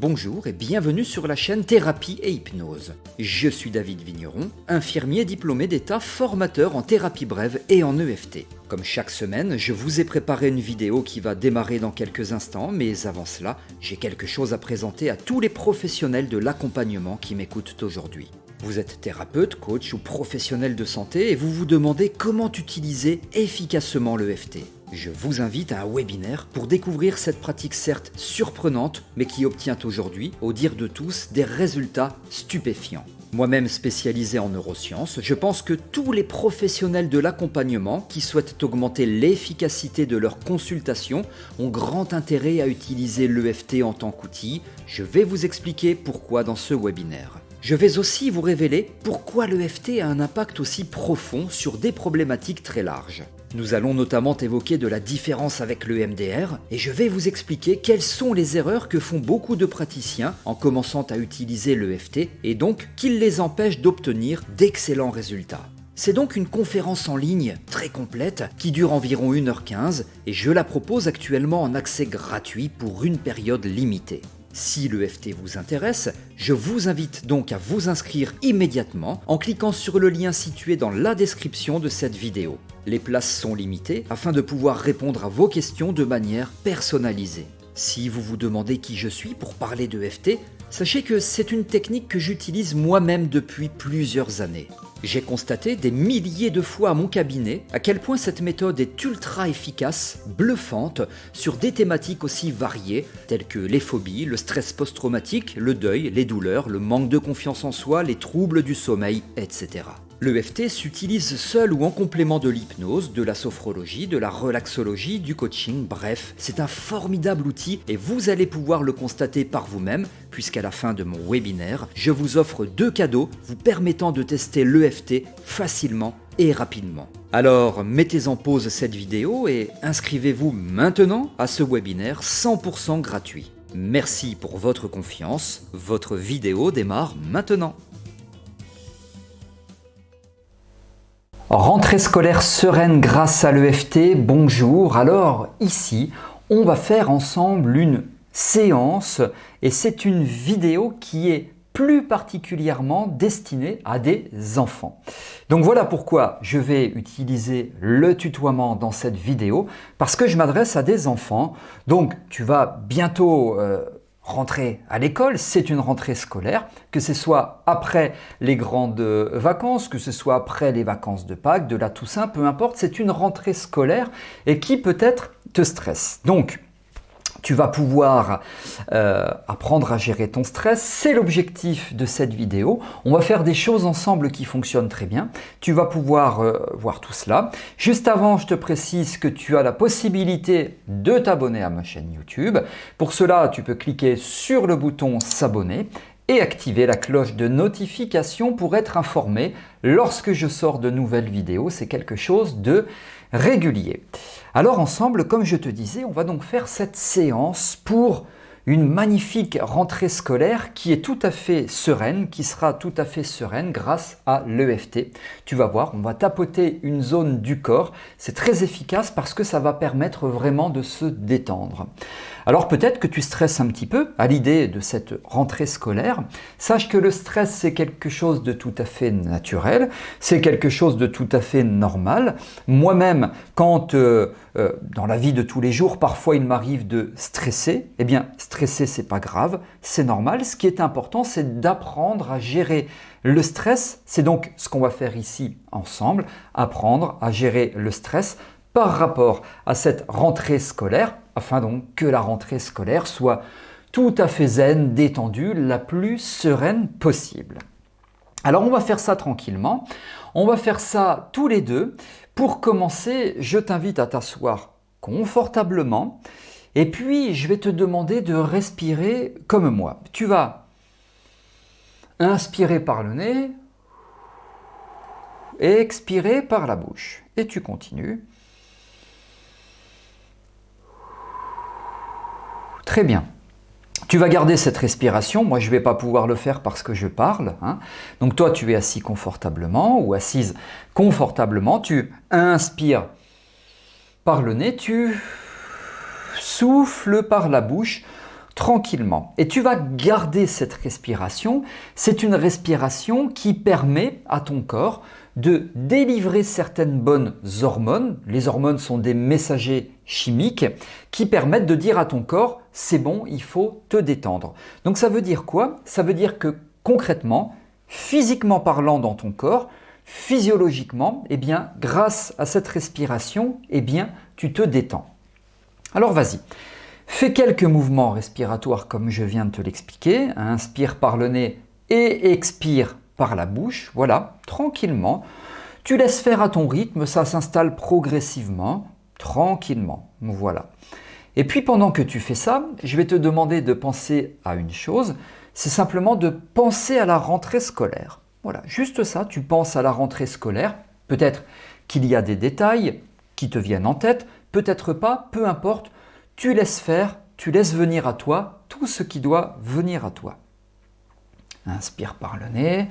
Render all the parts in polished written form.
Bonjour et bienvenue sur la chaîne Thérapie et Hypnose. Je suis David Vigneron, infirmier diplômé d'État, formateur en thérapie brève et en EFT. Comme chaque semaine, je vous ai préparé une vidéo qui va démarrer dans quelques instants, mais avant cela, j'ai quelque chose à présenter à tous les professionnels de l'accompagnement qui m'écoutent aujourd'hui. Vous êtes thérapeute, coach ou professionnel de santé et vous vous demandez comment utiliser efficacement l'EFT. Je vous invite à un webinaire pour découvrir cette pratique certes surprenante, mais qui obtient aujourd'hui, au dire de tous, des résultats stupéfiants. Moi-même spécialisé en neurosciences, je pense que tous les professionnels de l'accompagnement qui souhaitent augmenter l'efficacité de leurs consultations ont grand intérêt à utiliser l'EFT en tant qu'outil. Je vais vous expliquer pourquoi dans ce webinaire. Je vais aussi vous révéler pourquoi l'EFT a un impact aussi profond sur des problématiques très larges. Nous allons notamment évoquer de la différence avec le MDR et je vais vous expliquer quelles sont les erreurs que font beaucoup de praticiens en commençant à utiliser l'EFT et donc qu'ils les empêchent d'obtenir d'excellents résultats. C'est donc une conférence en ligne très complète qui dure environ 1h15 et je la propose actuellement en accès gratuit pour une période limitée. Si l'EFT vous intéresse, je vous invite donc à vous inscrire immédiatement en cliquant sur le lien situé dans la description de cette vidéo. Les places sont limitées afin de pouvoir répondre à vos questions de manière personnalisée. Si vous vous demandez qui je suis pour parler d'EFT, sachez que c'est une technique que j'utilise moi-même depuis plusieurs années. J'ai constaté des milliers de fois à mon cabinet à quel point cette méthode est ultra efficace, bluffante, sur des thématiques aussi variées telles que les phobies, le stress post-traumatique, le deuil, les douleurs, le manque de confiance en soi, les troubles du sommeil, etc. L'EFT s'utilise seul ou en complément de l'hypnose, de la sophrologie, de la relaxologie, du coaching, bref, c'est un formidable outil et vous allez pouvoir le constater par vous-même puisqu'à la fin de mon webinaire, je vous offre 2 cadeaux vous permettant de tester l'EFT facilement et rapidement. Alors, mettez en pause cette vidéo et inscrivez-vous maintenant à ce webinaire 100% gratuit. Merci pour votre confiance, votre vidéo démarre maintenant. Rentrée scolaire sereine grâce à l'EFT, bonjour. Alors ici, on va faire ensemble une séance et c'est une vidéo qui est plus particulièrement destinée à des enfants. Donc voilà pourquoi je vais utiliser le tutoiement dans cette vidéo, parce que je m'adresse à des enfants. Donc tu vas bientôt rentrer à l'école, c'est une rentrée scolaire, que ce soit après les grandes vacances, que ce soit après les vacances de Pâques, de la Toussaint, peu importe, c'est une rentrée scolaire et qui peut-être te stresse. Donc, tu vas pouvoir apprendre à gérer ton stress, c'est l'objectif de cette vidéo. On va faire des choses ensemble qui fonctionnent très bien. Tu vas pouvoir voir tout cela. Juste avant, je te précise que tu as la possibilité de t'abonner à ma chaîne YouTube. Pour cela, tu peux cliquer sur le bouton s'abonner et activer la cloche de notification pour être informé lorsque je sors de nouvelles vidéos. C'est quelque chose de régulier. Alors ensemble, comme je te disais, on va donc faire cette séance pour une magnifique rentrée scolaire qui est tout à fait sereine, qui sera tout à fait sereine grâce à l'EFT. Tu vas voir, on va tapoter une zone du corps. C'est très efficace parce que ça va permettre vraiment de se détendre. Alors peut-être que tu stresses un petit peu à l'idée de cette rentrée scolaire. Sache que le stress, c'est quelque chose de tout à fait naturel, c'est quelque chose de tout à fait normal. Moi-même, quand dans la vie de tous les jours, parfois il m'arrive de stresser, eh bien stresser c'est pas grave, c'est normal. Ce qui est important, c'est d'apprendre à gérer le stress. C'est donc ce qu'on va faire ici ensemble, apprendre à gérer le stress par rapport à cette rentrée scolaire, afin donc que la rentrée scolaire soit tout à fait zen, détendue, la plus sereine possible. Alors on va faire ça tranquillement, on va faire ça tous les deux. Pour commencer, je t'invite à t'asseoir confortablement et puis je vais te demander de respirer comme moi. Tu vas inspirer par le nez et expirer par la bouche. Et tu continues. Très bien. Tu vas garder cette respiration. Moi, je ne vais pas pouvoir le faire parce que je parle. Donc toi, tu es assis confortablement ou assise confortablement. Tu inspires par le nez, tu souffles par la bouche tranquillement. Et tu vas garder cette respiration. C'est une respiration qui permet à ton corps de délivrer certaines bonnes hormones. Les hormones sont des messagers chimiques qui permettent de dire à ton corps « c'est bon, il faut te détendre ». Donc ça veut dire quoi? Ça veut dire que concrètement, physiquement parlant dans ton corps, physiologiquement, eh bien, grâce à cette respiration, eh bien, tu te détends. Alors vas-y, fais quelques mouvements respiratoires comme je viens de te l'expliquer. Inspire par le nez et expire par la bouche. Voilà, tranquillement. Tu laisses faire à ton rythme, ça s'installe progressivement, tranquillement. Voilà. Et puis pendant que tu fais ça, je vais te demander de penser à une chose, c'est simplement de penser à la rentrée scolaire. Voilà, juste ça, tu penses à la rentrée scolaire. Peut-être qu'il y a des détails qui te viennent en tête, peut-être pas, peu importe. Tu laisses faire, tu laisses venir à toi tout ce qui doit venir à toi. Inspire par le nez,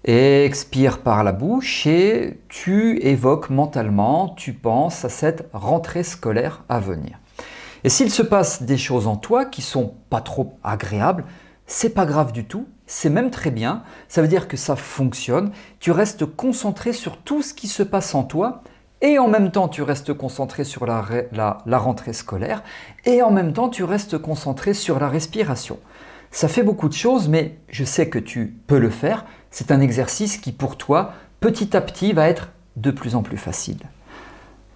expire par la bouche et tu évoques mentalement, tu penses à cette rentrée scolaire à venir. Et s'il se passe des choses en toi qui sont pas trop agréables, c'est pas grave du tout, c'est même très bien, ça veut dire que ça fonctionne, tu restes concentré sur tout ce qui se passe en toi et en même temps tu restes concentré sur la rentrée scolaire et en même temps tu restes concentré sur la respiration. Ça fait beaucoup de choses, mais je sais que tu peux le faire, c'est un exercice qui pour toi, petit à petit, va être de plus en plus facile.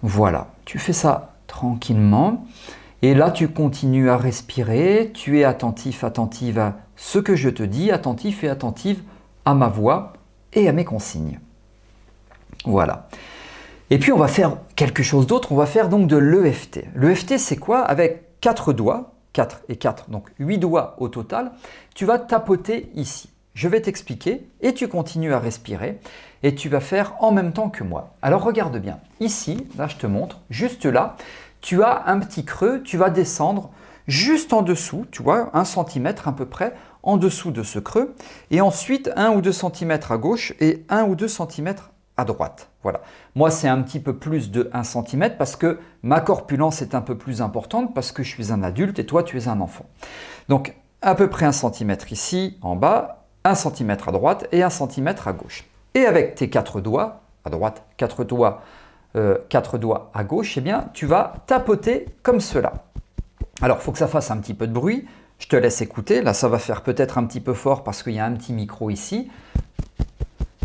Voilà, tu fais ça tranquillement. Et là, tu continues à respirer, tu es attentif, attentive à ce que je te dis, attentif et attentive à ma voix et à mes consignes. Voilà. Et puis, on va faire quelque chose d'autre, on va faire donc de l'EFT. L'EFT, c'est quoi? Avec 4 doigts, 4 et 4, donc 8 doigts au total, tu vas tapoter ici. Je vais t'expliquer et tu continues à respirer et tu vas faire en même temps que moi. Alors, regarde bien. Ici, là, je te montre, juste là, tu as un petit creux, tu vas descendre juste en dessous, tu vois, 1 cm à peu près en dessous de ce creux, et ensuite 1 ou 2 cm à gauche et 1 ou 2 cm à droite. Voilà. Moi, c'est un petit peu plus de 1 cm parce que ma corpulence est un peu plus importante parce que je suis un adulte et toi, tu es un enfant. Donc, à peu près 1 cm ici, en bas, 1 cm à droite et 1 cm à gauche. Et avec tes 4 doigts, à droite, 4 doigts à gauche, eh bien, tu vas tapoter comme cela. Alors, il faut que ça fasse un petit peu de bruit. Je te laisse écouter. Là, ça va faire peut-être un petit peu fort parce qu'il y a un petit micro ici.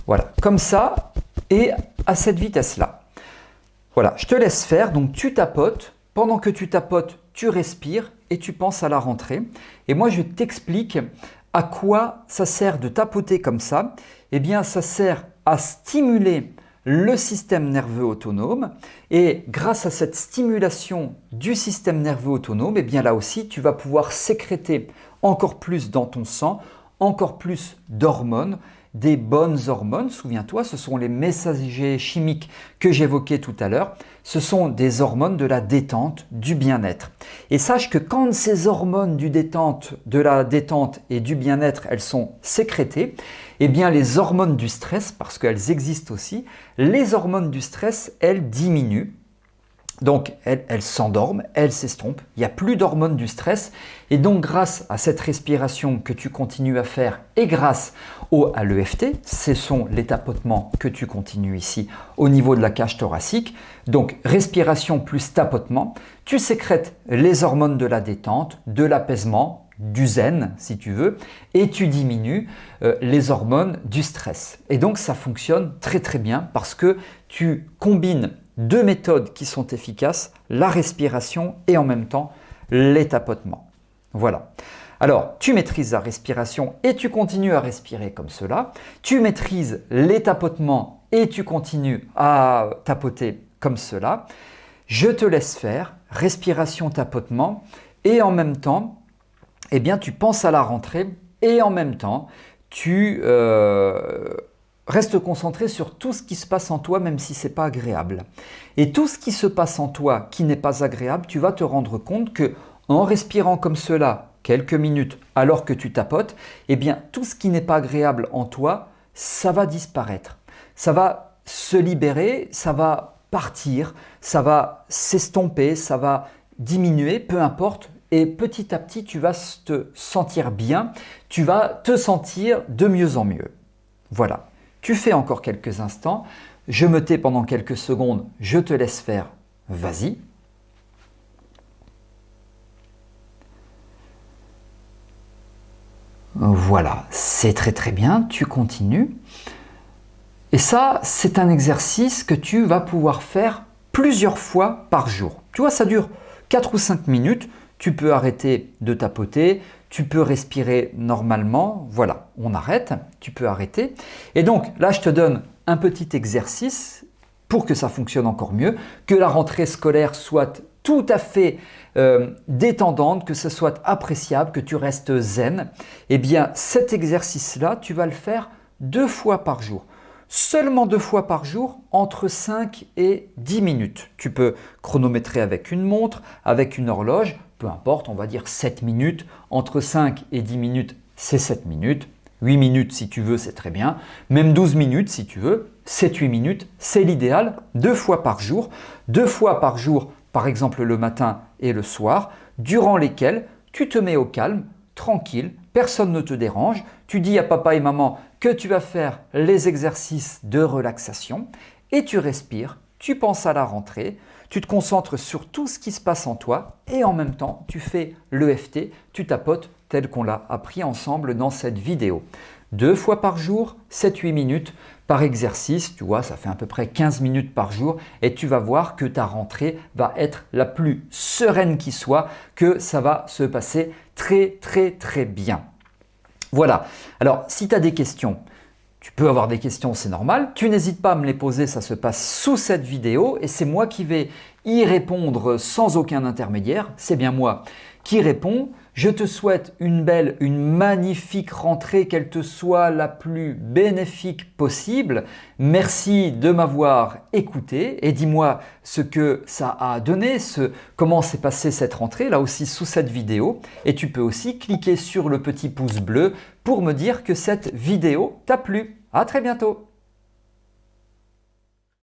Voilà, comme ça et à cette vitesse-là. Voilà, je te laisse faire. Donc, tu tapotes. Pendant que tu tapotes, tu respires et tu penses à la rentrée. Et moi, je t'explique à quoi ça sert de tapoter comme ça. Eh bien, ça sert à stimuler le système nerveux autonome et grâce à cette stimulation du système nerveux autonome, eh bien là aussi, tu vas pouvoir sécréter encore plus dans ton sang, encore plus d'hormones, des bonnes hormones. Souviens-toi, ce sont les messagers chimiques que j'évoquais tout à l'heure. Ce sont des hormones de la détente, du bien-être. Et sache que quand ces hormones de la détente et du bien-être, elles sont sécrétées, eh bien les hormones du stress, parce qu'elles existent aussi, les hormones du stress, elles diminuent. Donc, elles s'endorment, elles s'estompent, il n'y a plus d'hormones du stress. Et donc, grâce à cette respiration que tu continues à faire et grâce à l'EFT, ce sont les tapotements que tu continues ici au niveau de la cage thoracique. Donc, respiration plus tapotement, tu sécrètes les hormones de la détente, de l'apaisement, du zen si tu veux, et tu diminues les hormones du stress. Et donc, ça fonctionne très très bien parce que tu combines 2 méthodes qui sont efficaces, la respiration et en même temps les tapotements. Voilà. Alors, tu maîtrises la respiration et tu continues à respirer comme cela. Tu maîtrises les tapotements et tu continues à tapoter comme cela. Je te laisse faire respiration, tapotement et en même temps, eh bien, tu penses à la rentrée et en même temps, tu reste concentré sur tout ce qui se passe en toi, même si ce n'est pas agréable. Et tout ce qui se passe en toi qui n'est pas agréable, tu vas te rendre compte que en respirant comme cela quelques minutes alors que tu tapotes, eh bien tout ce qui n'est pas agréable en toi, ça va disparaître. Ça va se libérer, ça va partir, ça va s'estomper, ça va diminuer, peu importe. et petit à petit, tu vas te sentir bien, tu vas te sentir de mieux en mieux. Voilà, tu fais encore quelques instants, je me tais pendant quelques secondes, je te laisse faire, vas-y. Voilà, c'est très très bien, tu continues. Et ça, c'est un exercice que tu vas pouvoir faire plusieurs fois par jour. Tu vois, ça dure 4 ou 5 minutes, tu peux arrêter de tapoter, tu peux respirer normalement, voilà, on arrête, tu peux arrêter. Et donc là, je te donne un petit exercice pour que ça fonctionne encore mieux, que la rentrée scolaire soit tout à fait détendante, que ce soit appréciable, que tu restes zen. Eh bien, cet exercice-là, tu vas le faire 2 fois par jour. Seulement 2 fois par jour, entre 5 et 10 minutes. Tu peux chronométrer avec une montre, avec une horloge, peu importe, on va dire 7 minutes. Entre 5 et 10 minutes, c'est 7 minutes. 8 minutes si tu veux, c'est très bien. Même 12 minutes si tu veux. 7-8 minutes, c'est l'idéal. 2 fois par jour. 2 fois par jour, par exemple le matin et le soir, durant lesquels tu te mets au calme, tranquille, personne ne te dérange. Tu dis à papa et maman que tu vas faire les exercices de relaxation et tu respires, tu penses à la rentrée, tu te concentres sur tout ce qui se passe en toi et en même temps, tu fais l'EFT, tu tapotes tel qu'on l'a appris ensemble dans cette vidéo. 2 fois par jour, 7-8 minutes par exercice, tu vois, ça fait à peu près 15 minutes par jour et tu vas voir que ta rentrée va être la plus sereine qui soit, que ça va se passer très très très bien. Voilà, alors si tu as des questions, tu peux avoir des questions, c'est normal. Tu n'hésites pas à me les poser, ça se passe sous cette vidéo et c'est moi qui vais y répondre sans aucun intermédiaire. C'est bien moi qui réponds. Je te souhaite une belle, une magnifique rentrée, qu'elle te soit la plus bénéfique possible. Merci de m'avoir écouté et dis-moi ce que ça a donné, comment s'est passée cette rentrée, là aussi sous cette vidéo. Et tu peux aussi cliquer sur le petit pouce bleu pour me dire que cette vidéo t'a plu. À très bientôt.